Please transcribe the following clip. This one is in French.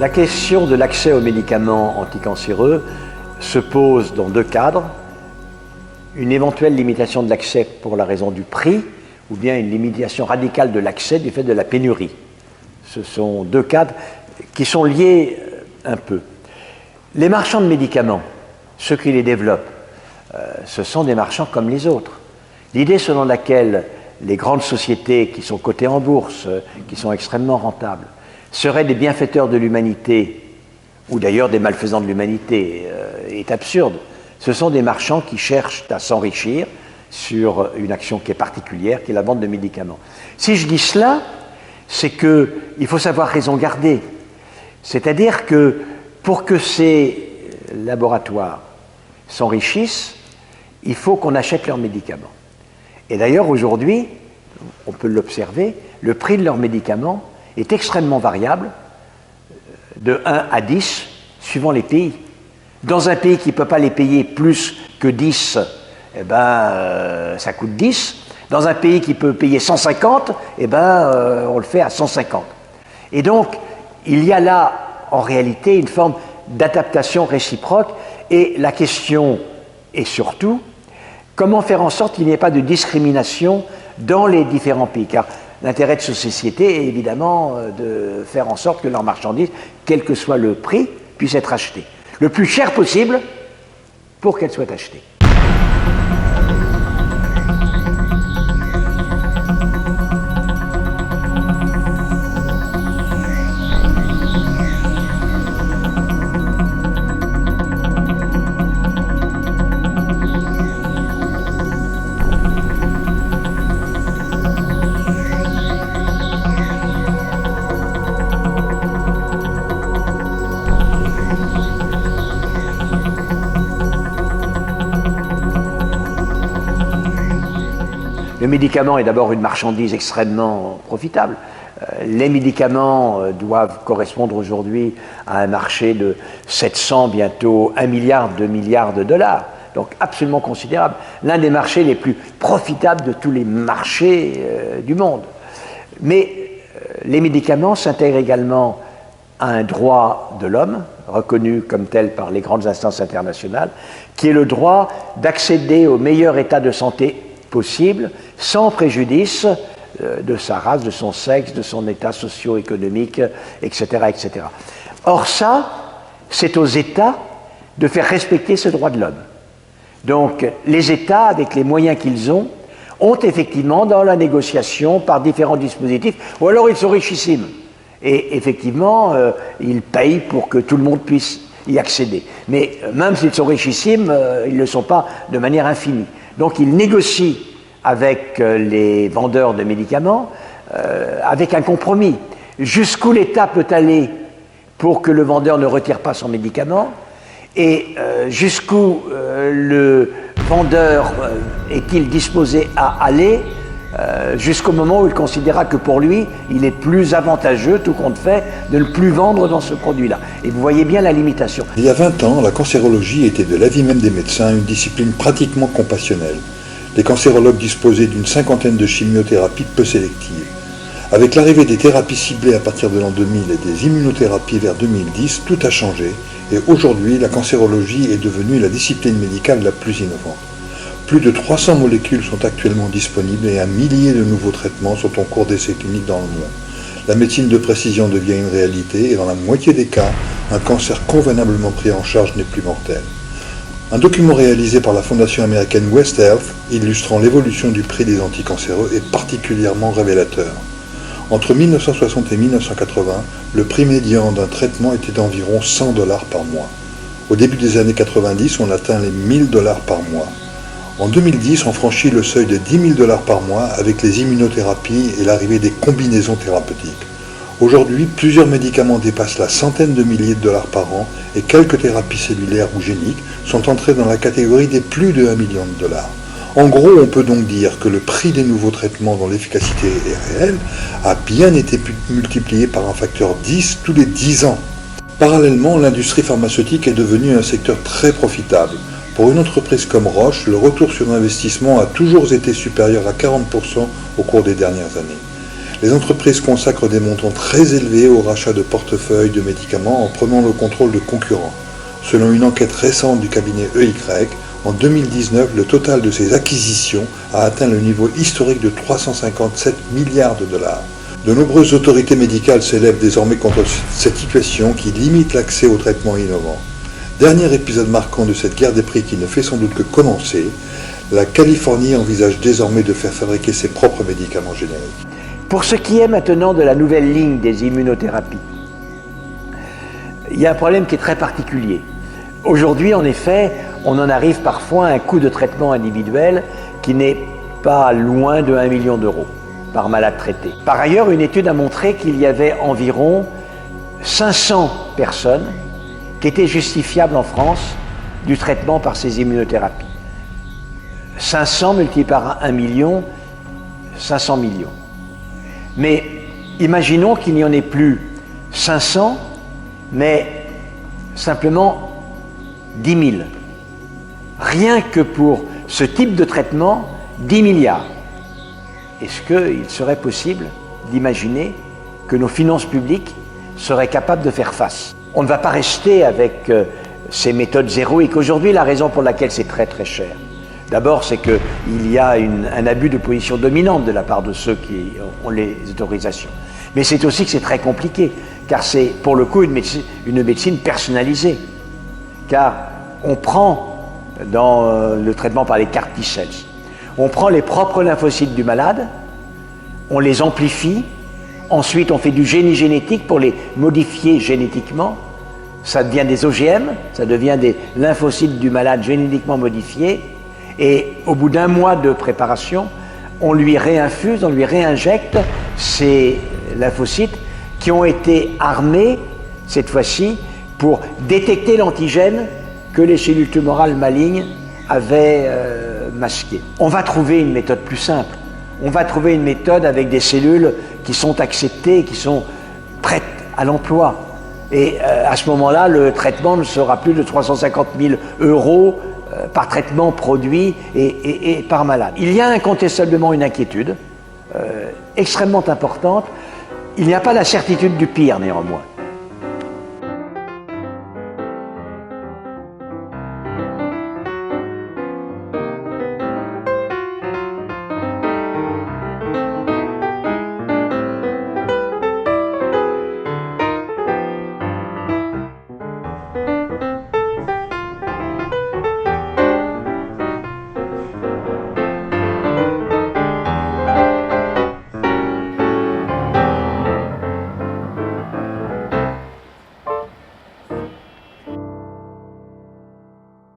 La question de l'accès aux médicaments anticancéreux se pose dans deux cadres. Une éventuelle limitation de l'accès pour la raison du prix ou bien une limitation radicale de l'accès du fait de la pénurie. Ce sont deux cadres qui sont liés un peu. Les marchands de médicaments, ceux qui les développent, ce sont des marchands comme les autres. L'idée selon laquelle les grandes sociétés qui sont cotées en bourse, qui sont extrêmement rentables, seraient des bienfaiteurs de l'humanité, ou d'ailleurs des malfaisants de l'humanité, est absurde. Ce sont des marchands qui cherchent à s'enrichir sur une action qui est particulière, qui est la vente de médicaments. Si je dis cela, c'est qu'il faut savoir raison garder. C'est-à-dire que pour que ces laboratoires s'enrichissent, il faut qu'on achète leurs médicaments. Et d'ailleurs, aujourd'hui, on peut l'observer, le prix de leurs médicaments est extrêmement variable, de 1 à 10, suivant les pays. Dans un pays qui ne peut pas les payer plus que 10, eh ben, ça coûte 10. Dans un pays qui peut payer 150, eh ben, on le fait à 150. Et donc, il y a là, en réalité, une forme d'adaptation réciproque. Et la question est surtout, comment faire en sorte qu'il n'y ait pas de discrimination dans les différents pays? Car l'intérêt de ces sociétés est évidemment de faire en sorte que leurs marchandises, quel que soit le prix, puissent être achetées le plus cher possible pour qu'elles soient achetées. Le médicament est d'abord une marchandise extrêmement profitable. Les médicaments doivent correspondre aujourd'hui à un marché de 700, bientôt 1 milliard, 2 milliards de dollars. Donc absolument considérable. L'un des marchés les plus profitables de tous les marchés du monde. Mais les médicaments s'intègrent également à un droit de l'homme, reconnu comme tel par les grandes instances internationales, qui est le droit d'accéder au meilleur état de santé possible, sans préjudice de sa race, de son sexe, de son état socio-économique, etc., etc. Or ça, c'est aux États de faire respecter ce droit de l'homme. Donc, les États, avec les moyens qu'ils ont effectivement, dans la négociation, par différents dispositifs, ou alors ils sont richissimes. Et effectivement, ils payent pour que tout le monde puisse y accéder. Mais même s'ils sont richissimes, ils ne le sont pas de manière infinie. Donc ils négocient avec les vendeurs de médicaments, avec un compromis. Jusqu'où l'État peut aller pour que le vendeur ne retire pas son médicament, et jusqu'où le vendeur est-il disposé à aller, jusqu'au moment où il considérera que pour lui, il est plus avantageux, tout compte fait, de ne plus vendre dans ce produit-là. Et vous voyez bien la limitation. Il y a 20 ans, la cancérologie était de l'avis même des médecins une discipline pratiquement compassionnelle. Les cancérologues disposaient d'une 50aine de chimiothérapies peu sélectives. Avec l'arrivée des thérapies ciblées à partir de l'an 2000 et des immunothérapies vers 2010, tout a changé et aujourd'hui, la cancérologie est devenue la discipline médicale la plus innovante. Plus de 300 molécules sont actuellement disponibles et 1 millier de nouveaux traitements sont en cours d'essais cliniques dans le monde. La médecine de précision devient une réalité et dans la moitié des cas, un cancer convenablement pris en charge n'est plus mortel. Un document réalisé par la fondation américaine West Health, illustrant l'évolution du prix des anticancéreux, est particulièrement révélateur. Entre 1960 et 1980, le prix médian d'un traitement était d'environ 100 $ par mois. Au début des années 90, on atteint les 1000 $ par mois. En 2010, on franchit le seuil de 10 000 $ par mois avec les immunothérapies et l'arrivée des combinaisons thérapeutiques. Aujourd'hui, plusieurs médicaments dépassent la centaine de milliers de dollars par an et quelques thérapies cellulaires ou géniques sont entrées dans la catégorie des plus de 1 million de dollars. En gros, on peut donc dire que le prix des nouveaux traitements dont l'efficacité est réelle a bien été multiplié par un facteur 10 tous les 10 ans. Parallèlement, l'industrie pharmaceutique est devenue un secteur très profitable. Pour une entreprise comme Roche, le retour sur investissement a toujours été supérieur à 40% au cours des dernières années. Les entreprises consacrent des montants très élevés au rachat de portefeuilles de médicaments en prenant le contrôle de concurrents. Selon une enquête récente du cabinet EY, en 2019, le total de ces acquisitions a atteint le niveau historique de 357 milliards de dollars. De nombreuses autorités médicales s'élèvent désormais contre cette situation qui limite l'accès aux traitements innovants. Dernier épisode marquant de cette guerre des prix qui ne fait sans doute que commencer, la Californie envisage désormais de faire fabriquer ses propres médicaments génériques. Pour ce qui est maintenant de la nouvelle ligne des immunothérapies, il y a un problème qui est très particulier. Aujourd'hui, en effet, on en arrive parfois à un coût de traitement individuel qui n'est pas loin de 1 million d'euros par malade traité. Par ailleurs, une étude a montré qu'il y avait environ 500 personnes qui étaient justifiables en France du traitement par ces immunothérapies. 500 multiplié par 1 million, 500 millions. Mais imaginons qu'il n'y en ait plus 500, mais simplement 10 000. Rien que pour ce type de traitement, 10 milliards. Est-ce qu'il serait possible d'imaginer que nos finances publiques seraient capables de faire face? On ne va pas rester avec ces méthodes héroïques. Aujourd'hui, la raison pour laquelle c'est très très cher, d'abord, c'est qu'il y a un abus de position dominante de la part de ceux qui ont les autorisations. Mais c'est aussi que c'est très compliqué, car c'est pour le coup une médecine personnalisée. Car on prend, dans le traitement par les CAR T-cells, on prend les propres lymphocytes du malade, on les amplifie, ensuite on fait du génie génétique pour les modifier génétiquement, ça devient des OGM, ça devient des lymphocytes du malade génétiquement modifiés, et au bout d'un mois de préparation, on lui réinfuse, on lui réinjecte ces lymphocytes qui ont été armés, cette fois-ci, pour détecter l'antigène que les cellules tumorales malignes avaient masqué. On va trouver une méthode plus simple. On va trouver une méthode avec des cellules qui sont acceptées, qui sont prêtes à l'emploi. Et à ce moment-là, le traitement ne sera plus de 350 000 € par traitement produit et par malade. Il y a incontestablement une inquiétude extrêmement importante. Il n'y a pas la certitude du pire néanmoins.